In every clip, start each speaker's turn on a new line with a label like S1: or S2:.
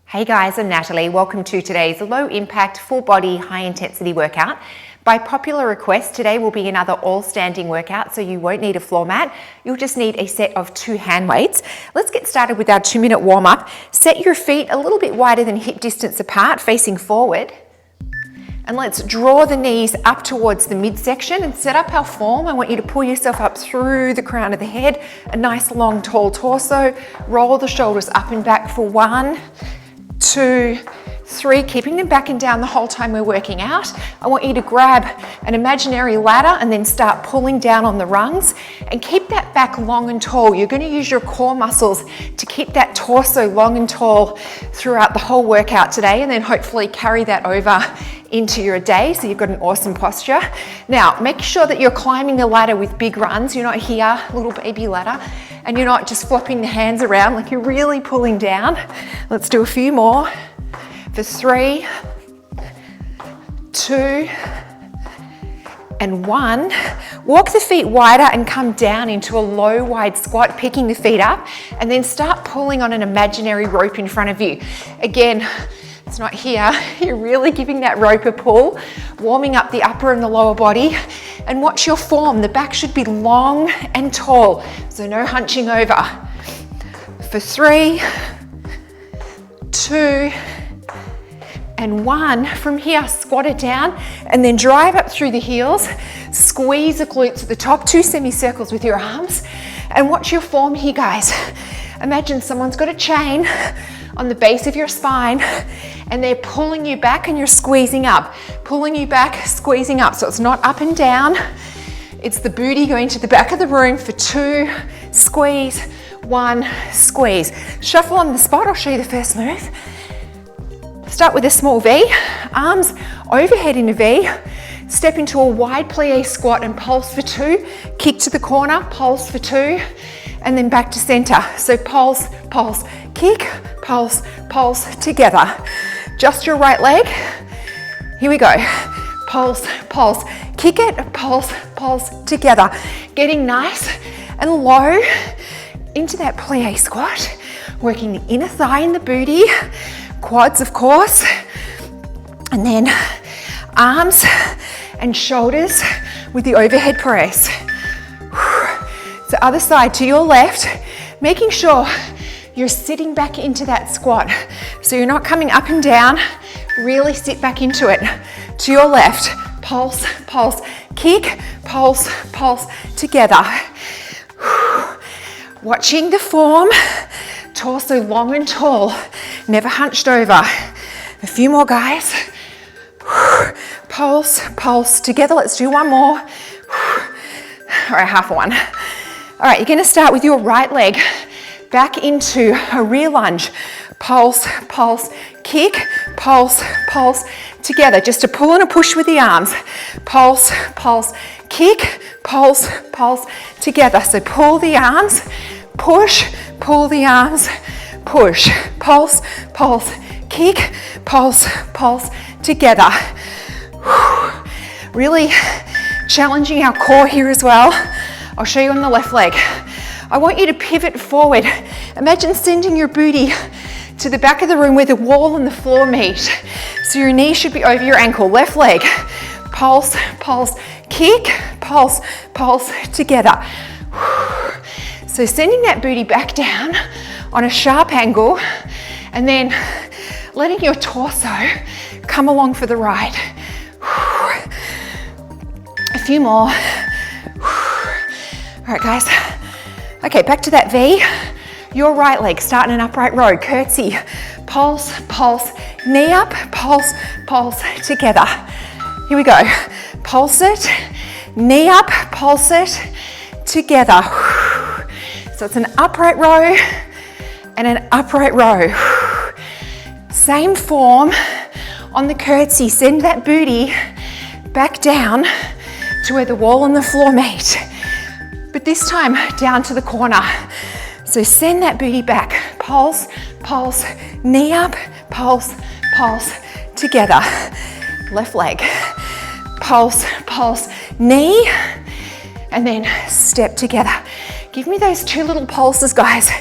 S1: Hey guys, I'm Natalie. Welcome to today's low impact, full body, high intensity workout. By popular request, today will be another all standing workout, so you won't need a floor mat. You'll just need a set of 2 hand weights. Let's get started with our 2-minute warm up. Set your feet a little bit wider than hip distance apart, facing forward. And let's draw the knees up towards the midsection and set up our form. I want you to pull yourself up through the crown of the head, a nice long tall torso. Roll the shoulders up and back for 1, 2, 3, keeping them back and down the whole time we're working out. I want you to grab an imaginary ladder and then start pulling down on the rungs and keep that back long and tall. You're going to use your core muscles to keep that torso long and tall throughout the whole workout today, and then hopefully carry that over into your day so you've got an awesome posture. Now, make sure that you're climbing the ladder with big runs. You're not here, little baby ladder, and you're not just flopping the hands around, like you're really pulling down. Let's do a few more. For 3, 2, and 1. Walk the feet wider and come down into a low, wide squat, picking the feet up, and then start pulling on an imaginary rope in front of you. Again, it's not here. You're really giving that rope a pull, warming up the upper and the lower body, and watch your form. The back should be long and tall, so no hunching over. For 3, 2, and 1. From here, squat it down and then drive up through the heels. Squeeze the glutes at the top, 2 semicircles with your arms, and watch your form here, guys. Imagine someone's got a chain on the base of your spine and they're pulling you back and you're squeezing up, pulling you back, squeezing up. So it's not up and down. It's the booty going to the back of the room for 2, squeeze, 1, squeeze. Shuffle on the spot. I'll show you the first move. Start with a small V, arms overhead in a V, step into a wide plie squat and pulse for 2, kick to the corner, pulse for 2, and then back to center. So pulse, pulse, kick, pulse, pulse, together. Just your right leg. Here we go. Pulse, pulse, kick it, pulse, pulse, together. Getting nice and low into that plie squat, working the inner thigh and the booty, quads of course, and then arms and shoulders with the overhead press. So other side to your left, making sure you're sitting back into that squat. So you're not coming up and down, really sit back into it. To your left, pulse, pulse, kick, pulse, pulse, together. Watching the form, torso long and tall, never hunched over. A few more, guys. Pulse, pulse, together. Let's do one more. All right, half a one. All right, you're gonna start with your right leg back into a rear lunge. Pulse, pulse, kick, pulse, pulse, together. Just a pull and a push with the arms. Pulse, pulse, kick, pulse, pulse, together. So pull the arms, push, pull the arms, push, pulse, pulse, kick, pulse, pulse, together. Really challenging our core here as well. I'll show you on the left leg. I want you to pivot forward. Imagine sending your booty to the back of the room where the wall and the floor meet. So your knee should be over your ankle. Left leg, pulse, pulse, kick, pulse, pulse, together. So sending that booty back down on a sharp angle, and then letting your torso come along for the ride. A few more. All right, guys. Okay, back to that V. Your right leg, start in an upright row, curtsy. Pulse, pulse, knee up, pulse, pulse, together. Here we go. Pulse it, knee up, pulse it, together. So it's an upright row and an upright row. Same form on the curtsy. Send that booty back down to where the wall and the floor meet, but this time down to the corner. So send that booty back. Pulse, pulse, knee up, pulse, pulse, together. Left leg. Pulse, pulse, knee, and then step together. Give me those 2 little pulses, guys.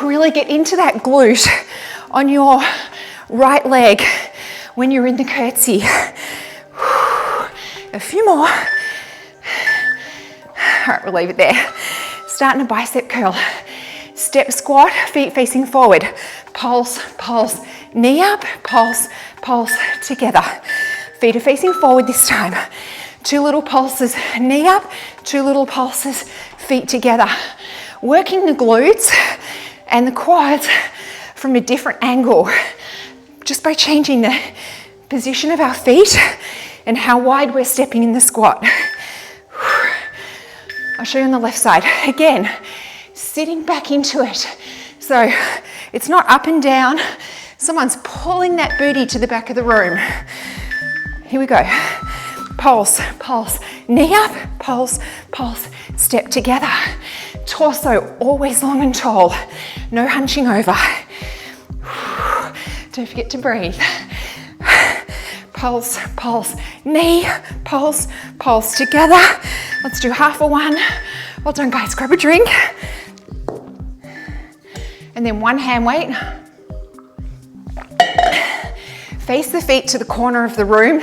S1: Really get into that glute on your right leg when you're in the curtsy. A few more. All right, we'll leave it there. Starting a bicep curl. Step squat, feet facing forward. Pulse, pulse, knee up, pulse, pulse, together. Feet are facing forward this time. 2 little pulses, knee up, 2 little pulses, feet together. Working the glutes and the quads from a different angle, just by changing the position of our feet and how wide we're stepping in the squat. I'll show you on the left side. Again, sitting back into it. So it's not up and down. Someone's pulling that booty to the back of the room. Here we go. Pulse, pulse, knee up, pulse, pulse, step together. Torso always long and tall. No hunching over. Don't forget to breathe. Pulse, pulse, knee, pulse, pulse, together. Let's do half a one. Well done, guys. Grab a drink. And then one hand weight. Face the feet to the corner of the room.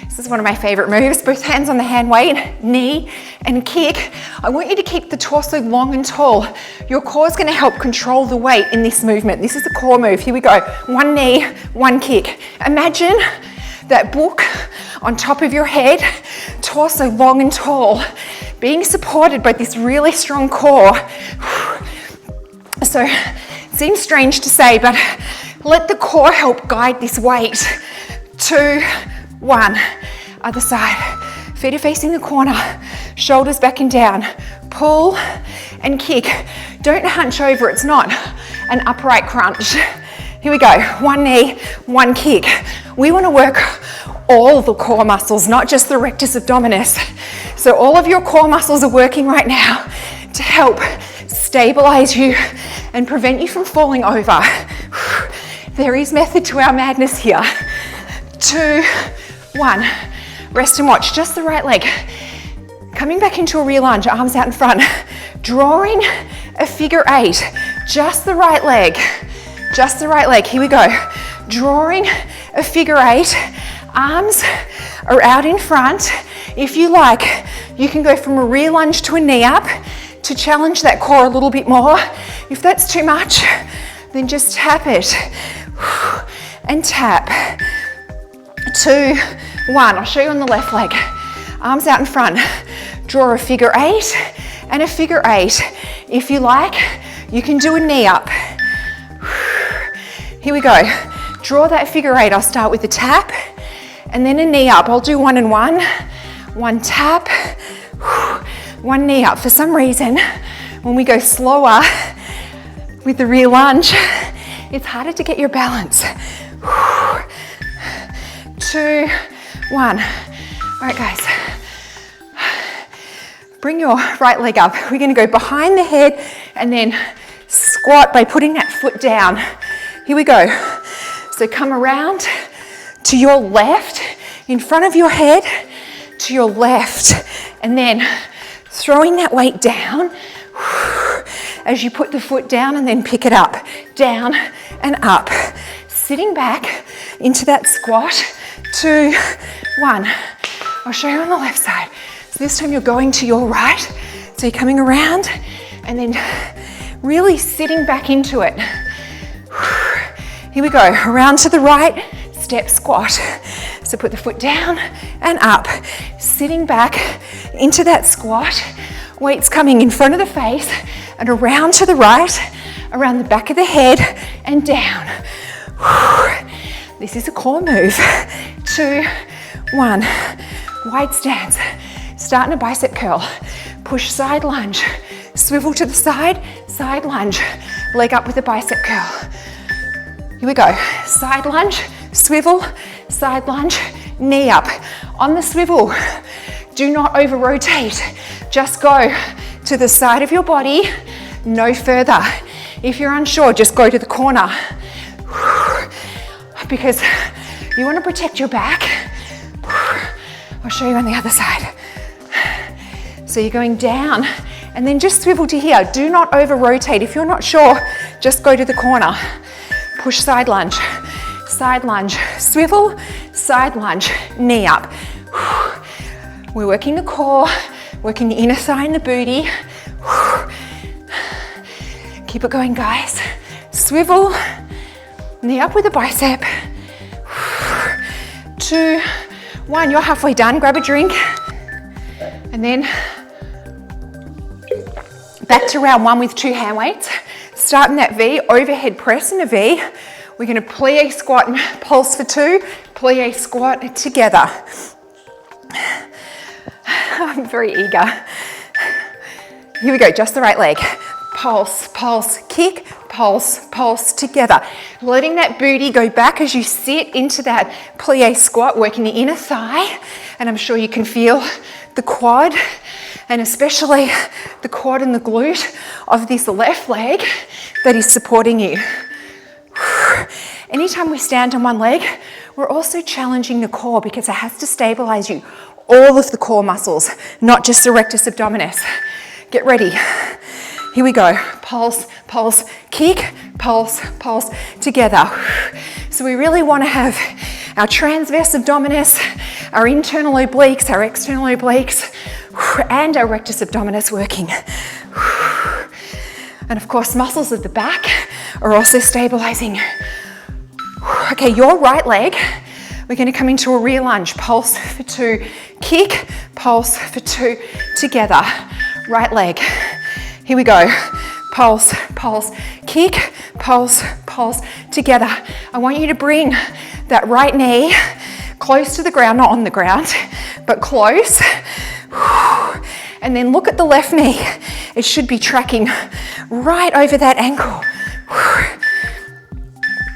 S1: This is one of my favorite moves. Both hands on the hand weight, knee and kick. I want you to keep the torso long and tall. Your core is going to help control the weight in this movement. This is a core move. Here we go. One knee, one kick. Imagine that book on top of your head, torso long and tall, being supported by this really strong core. So it seems strange to say, but let the core help guide this weight. 2, 1, other side. Feet are facing the corner, shoulders back and down. Pull and kick. Don't hunch over, it's not an upright crunch. Here we go, one knee, one kick. We want to work all the core muscles, not just the rectus abdominis. So all of your core muscles are working right now to help stabilize you and prevent you from falling over. There is method to our madness here. 2, 1. Rest and watch, just the right leg. Coming back into a rear lunge, arms out in front. Drawing a figure 8, just the right leg. Just the right leg, here we go. Drawing a figure 8, arms are out in front. If you like, you can go from a rear lunge to a knee up to challenge that core a little bit more. If that's too much, then just tap it and tap. 2, 1, I'll show you on the left leg. Arms out in front, draw a figure 8 and a figure 8. If you like, you can do a knee up. Here we go, draw that figure 8. I'll start with a tap and then a knee up. I'll do 1 and 1, 1 tap, 1 knee up. For some reason, when we go slower with the rear lunge, it's harder to get your balance. 2, 1. All right, guys. Bring your right leg up. We're going to go behind the head and then squat by putting that foot down. Here we go. So come around to your left, in front of your head, to your left, and then throwing that weight down as you put the foot down and then pick it up, down and up. Sitting back into that squat. 2, 1. I'll show you on the left side. So this time you're going to your right. So you're coming around and then really sitting back into it. Here we go, around to the right, step squat. So put the foot down and up, sitting back into that squat. Weights coming in front of the face and around to the right, around the back of the head and down. This is a core move. 2, 1, wide stance. Starting a bicep curl. Push side lunge, swivel to the side, side lunge. Leg up with a bicep curl. Here we go, side lunge, swivel, side lunge, knee up. On the swivel, do not over rotate. Just go to the side of your body, no further. If you're unsure, just go to the corner. Because you want to protect your back. I'll show you on the other side. So you're going down and then just swivel to here. Do not over rotate. If you're not sure, just go to the corner. push side lunge, swivel, side lunge, knee up. We're working the core, working the inner thigh and the booty. Keep it going, guys. Swivel, knee up with a bicep. 2, 1, you're halfway done. Grab a drink. And then back to round 1 with 2 hand weights. Starting that V, overhead press in a V. We're gonna plie squat and pulse for 2, plie squat together. I'm very eager. Here we go, just the right leg. Pulse, pulse, kick, pulse, pulse together. Letting that booty go back as you sit into that plie squat, working the inner thigh. And I'm sure you can feel the quad, and especially the quad and the glute of this left leg that is supporting you. Anytime we stand on one leg, we're also challenging the core because it has to stabilize you. All of the core muscles, not just the rectus abdominis. Get ready. Here we go. Pulse, pulse, kick, pulse, pulse, together. So we really want to have our transverse abdominis, our internal obliques, our external obliques, and our rectus abdominis working. And of course, muscles at the back are also stabilizing. Okay, your right leg, we're going to come into a rear lunge. Pulse for 2, kick, pulse for 2, together. Right leg. Here we go. Pulse, pulse, kick, pulse, pulse, together. I want you to bring that right knee close to the ground, not on the ground, but close. And then look at the left knee. It should be tracking right over that ankle.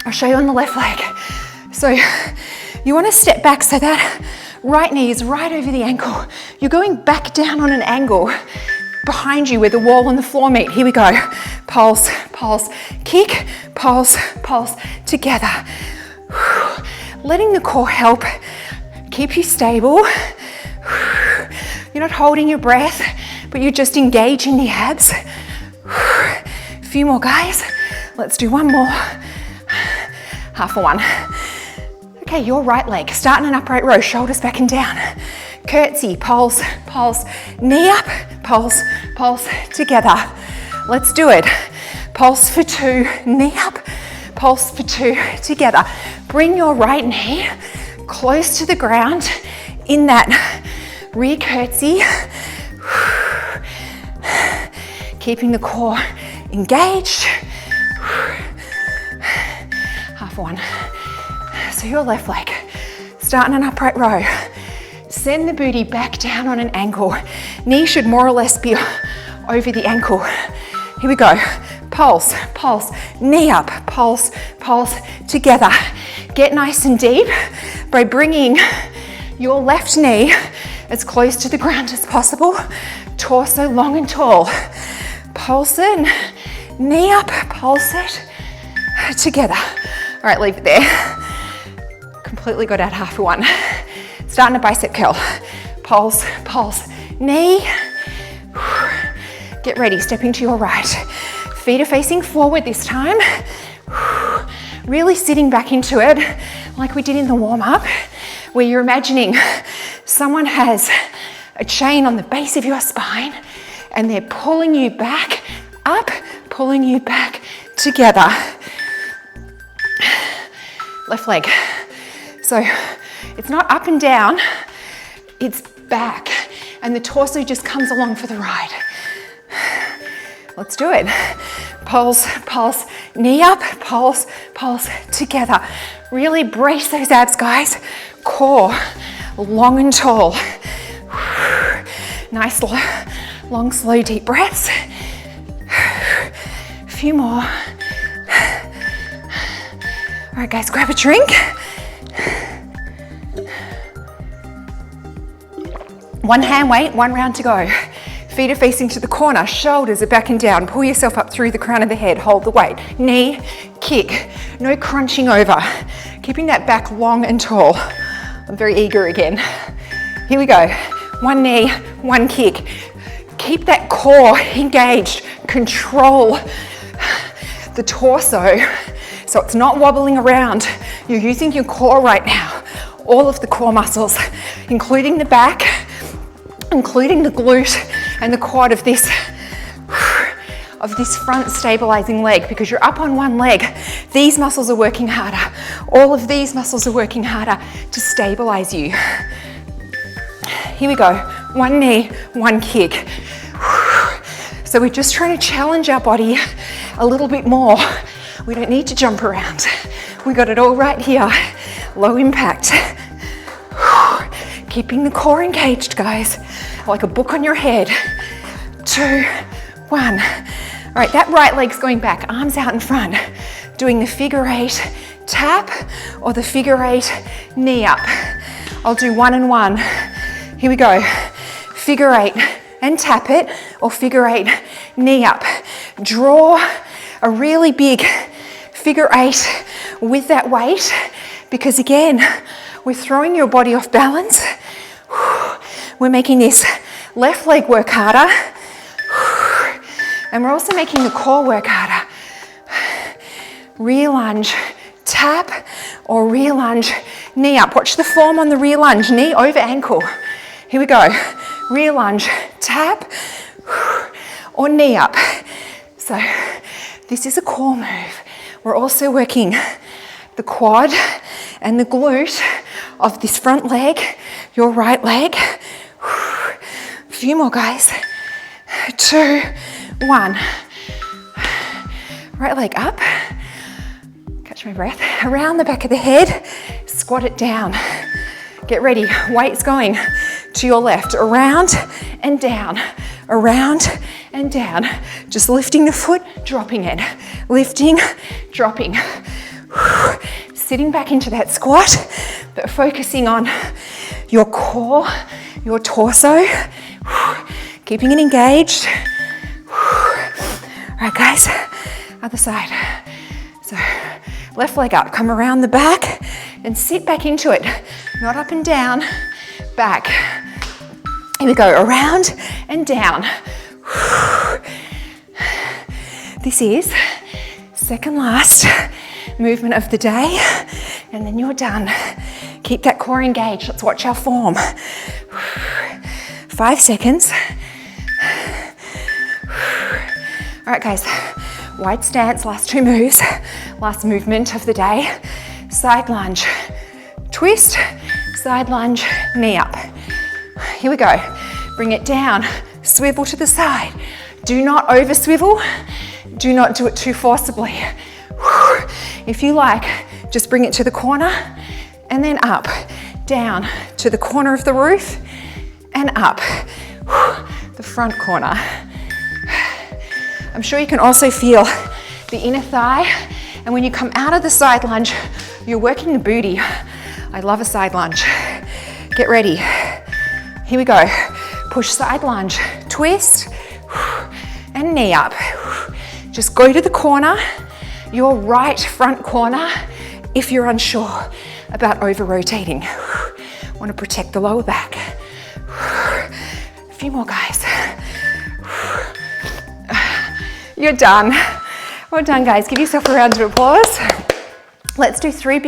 S1: I'll show you on the left leg. So you want to step back so that right knee is right over the ankle. You're going back down on an angle behind you where the wall and the floor meet. Here we go. Pulse, pulse, kick, pulse, pulse, together. Letting the core help keep you stable. You're not holding your breath, but you're just engaging the abs. A few more, guys. Let's do one more. Half a one. Okay, your right leg. Start in an upright row, shoulders back and down. Curtsy, pulse, pulse, knee up, pulse, pulse, together. Let's do it. Pulse for 2, knee up, pulse for 2, together. Bring your right knee close to the ground in that rear curtsy. Keeping the core engaged. Half one. So your left leg, start in an upright row. Send the booty back down on an ankle. Knee should more or less be over the ankle. Here we go. Pulse, pulse, knee up, pulse, pulse, together. Get nice and deep by bringing your left knee as close to the ground as possible. Torso long and tall. Pulse it, knee up, pulse it, together. All right, leave it there. Completely got out half a one. Starting a bicep curl. Pulse, pulse, knee. Get ready, stepping to your right. Feet are facing forward this time. Really sitting back into it like we did in the warm-up, where you're imagining someone has a chain on the base of your spine and they're pulling you back up, pulling you back together. Left leg. So it's not up and down, it's back, and the torso just comes along for the ride. Let's do it. Pulse, pulse, knee up, pulse, pulse, together. Really brace those abs, guys. Core, long and tall. Nice, long, slow, deep breaths. A few more. All right, guys, grab a drink. One hand weight, one round to go. Feet are facing to the corner, shoulders are back and down. Pull yourself up through the crown of the head, hold the weight. Knee, kick, no crunching over. Keeping that back long and tall. I'm very eager again. Here we go. One knee, one kick. Keep that core engaged. Control the torso So it's not wobbling around. You're using your core right now. All of the core muscles, including the back, including the glute and the quad of this front stabilizing leg, because you're up on one leg. These muscles are working harder. All of these muscles are working harder to stabilize you. Here we go. One knee, one kick. So we're just trying to challenge our body a little bit more. We don't need to jump around. We got it all right here. Low impact. Keeping the core engaged, guys. Like a book on your head. 2, 1. All right, that right leg's going back, arms out in front. Doing the figure 8 tap or the figure 8 knee up. I'll do 1 and 1. Here we go. Figure 8 and tap it, or figure 8 knee up. Draw a really big figure 8 with that weight, because again, we're throwing your body off balance. We're making this left leg work harder. And we're also making the core work harder. Rear lunge, tap, or rear lunge, knee up. Watch the form on the rear lunge, knee over ankle. Here we go. Rear lunge, tap, or knee up. So this is a core move. We're also working the quad and the glute of this front leg, your right leg. A few more, guys. 2, 1. Right leg up. Catch my breath. Around the back of the head. Squat it down. Get ready. Weight's going to your left. Around and down. Around and down. Just lifting the foot, dropping it. Lifting, dropping. Sitting back into that squat, but focusing on your core, your torso. Keeping it engaged. All right, guys, other side. So left leg up, come around the back and sit back into it. Not up and down, back. Here we go, around and down. This is second last movement of the day, and then you're done. Keep that core engaged. Let's watch our form. 5 seconds. All right, guys, wide stance, last 2 moves, last movement of the day. Side lunge, twist, side lunge, knee up. Here we go. Bring it down, swivel to the side. Do not over swivel. Do not do it too forcibly. If you like, just bring it to the corner and then up, down to the corner of the roof and up, the front corner. I'm sure you can also feel the inner thigh, and when you come out of the side lunge, you're working the booty. I love a side lunge. Get ready. Here we go. Push side lunge, twist, and knee up. Just go to the corner, your right front corner, if you're unsure about over rotating. Want to protect the lower back. A few more, guys. You're done. Well done, guys. Give yourself a round of applause. Let's do 3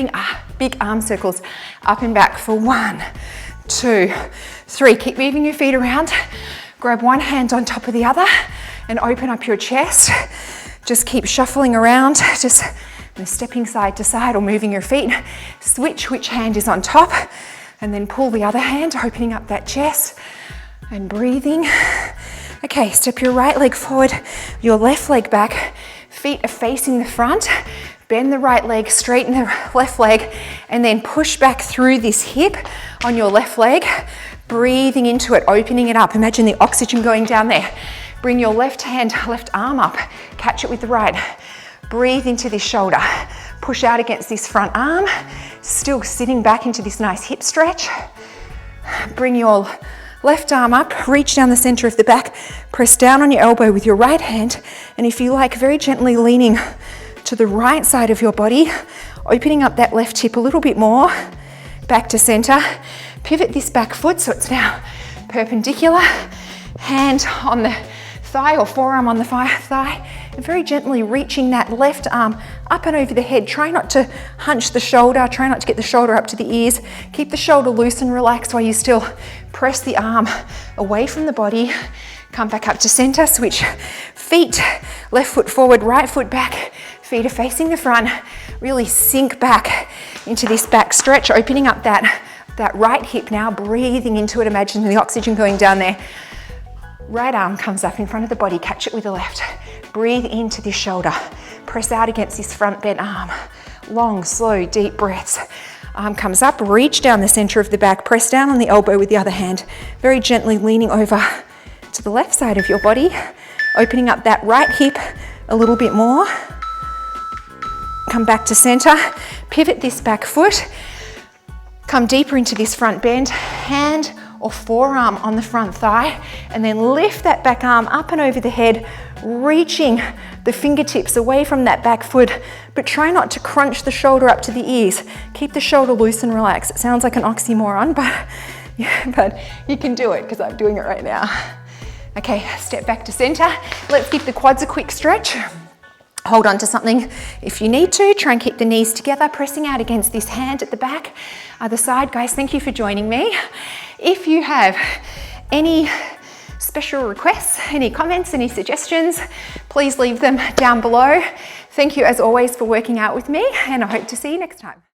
S1: big arm circles up and back for 1, 2, 3. Keep moving your feet around. Grab one hand on top of the other and open up your chest. Just keep shuffling around, just stepping side to side or moving your feet. Switch which hand is on top and then pull the other hand, opening up that chest and breathing. Okay, step your right leg forward, your left leg back. Feet are facing the front. Bend the right leg, straighten the left leg, and then push back through this hip on your left leg. Breathing into it, opening it up. Imagine the oxygen going down there. Bring your left hand, left arm up. Catch it with the right. Breathe into this shoulder. Push out against this front arm. Still sitting back into this nice hip stretch. Bring your left arm up, reach down the center of the back, press down on your elbow with your right hand, and if you like, very gently leaning to the right side of your body, opening up that left hip a little bit more, back to center. Pivot this back foot so it's now perpendicular, hand on the thigh or forearm on the thigh, and very gently reaching that left arm up and over the head. Try not to hunch the shoulder, try not to get the shoulder up to the ears. Keep the shoulder loose and relaxed while you still press the arm away from the body. Come back up to center, switch feet, left foot forward, right foot back, feet are facing the front. Really sink back into this back stretch, opening up that right hip now, breathing into it, imagine the oxygen going down there. Right arm comes up in front of the body, catch it with the left. Breathe into this shoulder, press out against this front bent arm. Long, slow, deep breaths. Arm comes up, reach down the center of the back, press down on the elbow with the other hand, very gently leaning over to the left side of your body, opening up that right hip a little bit more. Come back to center, pivot this back foot, come deeper into this front bend, hand or forearm on the front thigh, and then lift that back arm up and over the head, reaching the fingertips away from that back foot, but try not to crunch the shoulder up to the ears. Keep the shoulder loose and relaxed. It sounds like an oxymoron, but you can do it because I'm doing it right now. Okay, step back to center. Let's give the quads a quick stretch. Hold on to something if you need to. Try and keep the knees together, pressing out against this hand at the back. Other side, guys, thank you for joining me. If you have any special requests, any comments, any suggestions, please leave them down below. Thank you as always for working out with me, and I hope to see you next time.